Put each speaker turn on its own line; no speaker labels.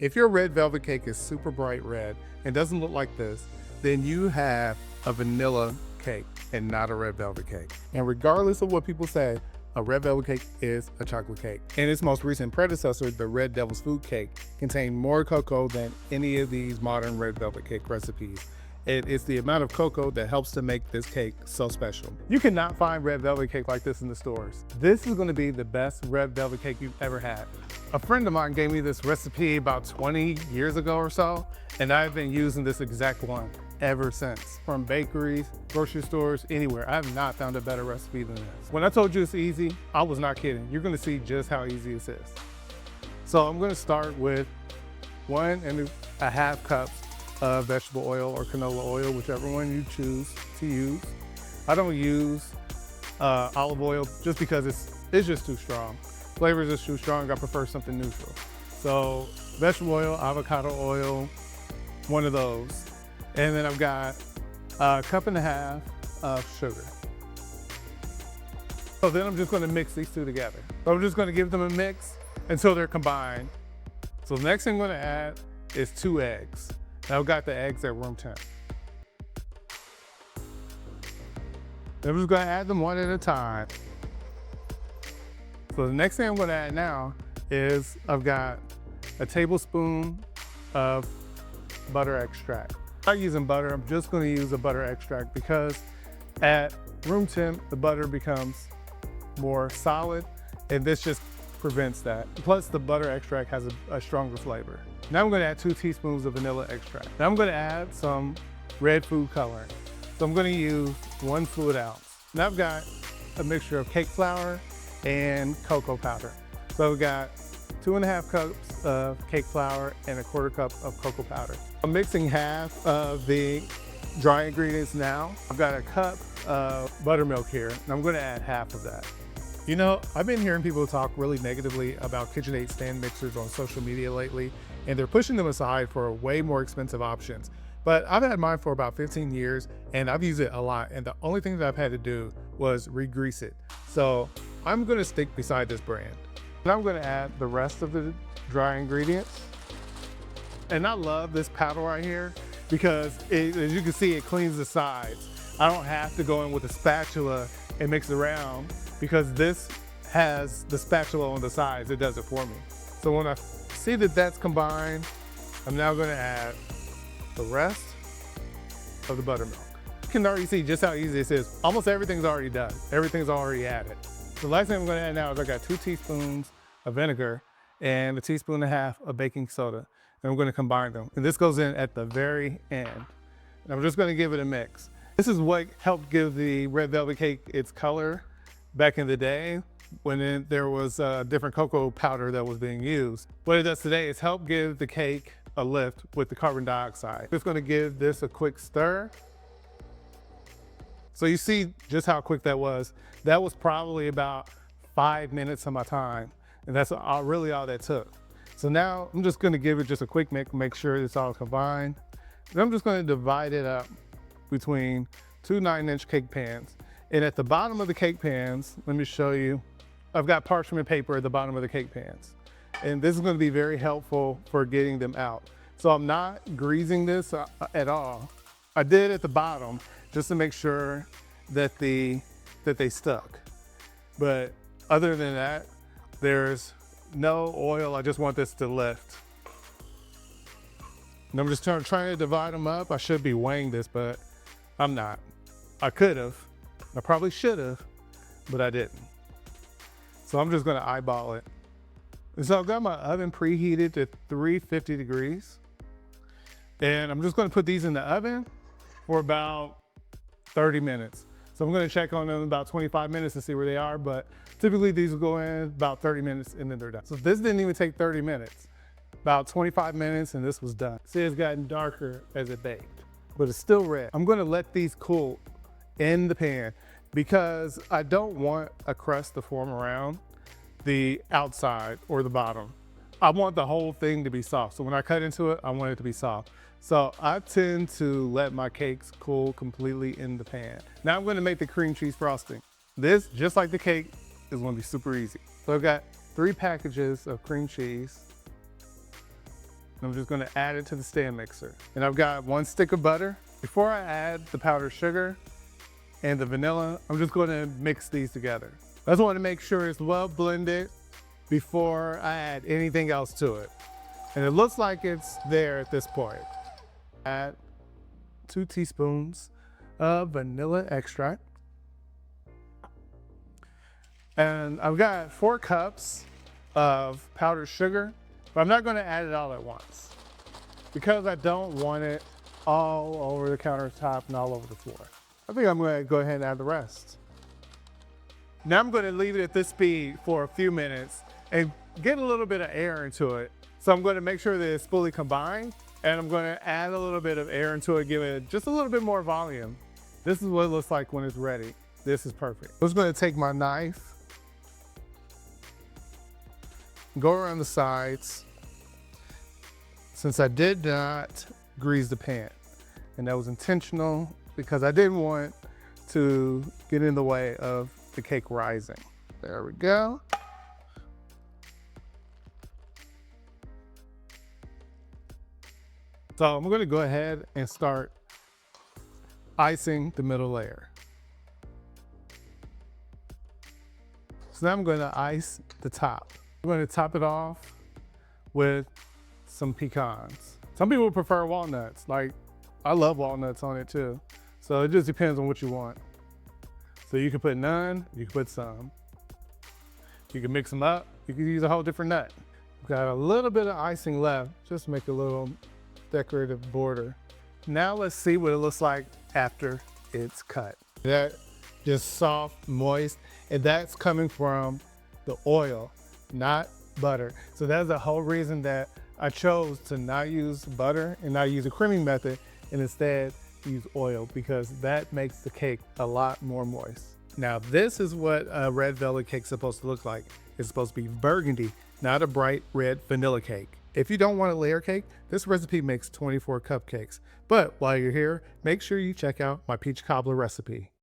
If your red velvet cake is super bright red and doesn't look like this, then you have a vanilla cake and not a red velvet cake. And regardless of what people say, a red velvet cake is a chocolate cake. And its most recent predecessor, the Red Devil's Food Cake, contained more cocoa than any of these modern red velvet cake recipes. It's the amount of cocoa that helps to make this cake so special. You cannot find red velvet cake like this in the stores. This is gonna be the best red velvet cake you've ever had. A friend of mine gave me this recipe about 20 years ago or so, and I've been using this exact one ever since. From bakeries, grocery stores, anywhere. I have not found a better recipe than this. When I told you it's easy, I was not kidding. You're gonna see just how easy this is. So I'm gonna start with 1.5 cups of vegetable oil or canola oil, whichever one you choose to use. I don't use olive oil just because it's just too strong. Flavor is just too strong. I prefer something neutral. So vegetable oil, avocado oil, one of those. And then I've got 1.5 cups of sugar. So then I'm just gonna mix these two together. So I'm just gonna give them a mix until they're combined. So the next thing I'm gonna add is 2 eggs. Now I've got the eggs at room temp. Then I'm just gonna add them one at a time. So the next thing I'm gonna add now is I've got a tablespoon of butter extract. I'm not using butter, I'm just gonna use a butter extract because at room temp, the butter becomes more solid and this just prevents that. Plus the butter extract has a stronger flavor. Now I'm gonna add 2 teaspoons of vanilla extract. Now I'm gonna add some red food coloring. So I'm gonna use 1 fluid ounce. Now I've got a mixture of cake flour and cocoa powder. So we've got 2.5 cups of cake flour and 1/4 cup of cocoa powder. I'm mixing half of the dry ingredients now. I've got a cup of buttermilk here, and I'm gonna add half of that. You know, I've been hearing people talk really negatively about KitchenAid stand mixers on social media lately, and they're pushing them aside for way more expensive options. But I've had mine for about 15 years, and I've used it a lot, and the only thing that I've had to do was re-grease it. So I'm gonna stick beside this brand. And I'm gonna add the rest of the dry ingredients. And I love this paddle right here because as you can see, it cleans the sides. I don't have to go in with a spatula and mix around because this has the spatula on the sides. It does it for me. So when I see that that's combined, I'm now gonna add the rest of the buttermilk. You can already see just how easy this is. Almost everything's already done. Everything's already added. The last thing I'm gonna add now is I got 2 teaspoons of vinegar and 1.5 teaspoons of baking soda. And I'm gonna combine them. And this goes in at the very end. And I'm just gonna give it a mix. This is what helped give the red velvet cake its color back in the day when there was a different cocoa powder that was being used. What it does today is help give the cake a lift with the carbon dioxide. Just gonna give this a quick stir. So you see just how quick that was. That was probably about 5 minutes of my time. And that's really all that took. So now I'm just gonna give it just a quick mix, make sure it's all combined. And I'm just gonna divide it up between 2 9-inch cake pans. And at the bottom of the cake pans, let me show you, I've got parchment paper at the bottom of the cake pans. And this is gonna be very helpful for getting them out. So I'm not greasing this at all. I did at the bottom just to make sure that they stuck. But other than that, there's no oil. I just want this to lift. And I'm just trying to divide them up. I should be weighing this, but I'm not. I could have. I probably should have, but I didn't. So I'm just gonna eyeball it. And so I've got my oven preheated to 350 degrees. And I'm just gonna put these in the oven for about 30 minutes. So I'm gonna check on them in about 25 minutes to see where they are, but typically these will go in about 30 minutes and then they're done. So this didn't even take 30 minutes. About 25 minutes and this was done. See, it's gotten darker as it baked, but it's still red. I'm gonna let these cool in the pan because I don't want a crust to form around the outside or the bottom. I want the whole thing to be soft. So when I cut into it, I want it to be soft. So I tend to let my cakes cool completely in the pan. Now I'm gonna make the cream cheese frosting. This, just like the cake, is gonna be super easy. So I've got 3 packages of cream cheese. I'm just gonna add it to the stand mixer. And I've got 1 stick of butter. Before I add the powdered sugar and the vanilla, I'm just gonna mix these together. I just wanna make sure it's well blended before I add anything else to it. And it looks like it's there at this point. Add 2 teaspoons of vanilla extract. And I've got 4 cups of powdered sugar, but I'm not gonna add it all at once because I don't want it all over the countertop and all over the floor. I think I'm gonna go ahead and add the rest. Now I'm gonna leave it at this speed for a few minutes and get a little bit of air into it. So I'm gonna make sure that it's fully combined, and I'm gonna add a little bit of air into it, give it just a little bit more volume. This is what it looks like when it's ready. This is perfect. I'm just gonna take my knife, go around the sides. Since I did not grease the pan, and that was intentional because I didn't want to get in the way of the cake rising. There we go. So I'm gonna go ahead and start icing the middle layer. So now I'm gonna ice the top. I'm gonna top it off with some pecans. Some people prefer walnuts. Like, I love walnuts on it too. So it just depends on what you want. So you can put none, you can put some. You can mix them up, you can use a whole different nut. Got a little bit of icing left, just to make a little decorative border. Now let's see what it looks like after it's cut. That just soft, moist, and that's coming from the oil, not butter. So that's the whole reason that I chose to not use butter and not use a creaming method, and instead use oil, because that makes the cake a lot more moist. Now this is what a red velvet cake is supposed to look like. It's supposed to be burgundy, not a bright red vanilla cake. If you don't want a layer cake, this recipe makes 24 cupcakes. But while you're here, make sure you check out my peach cobbler recipe.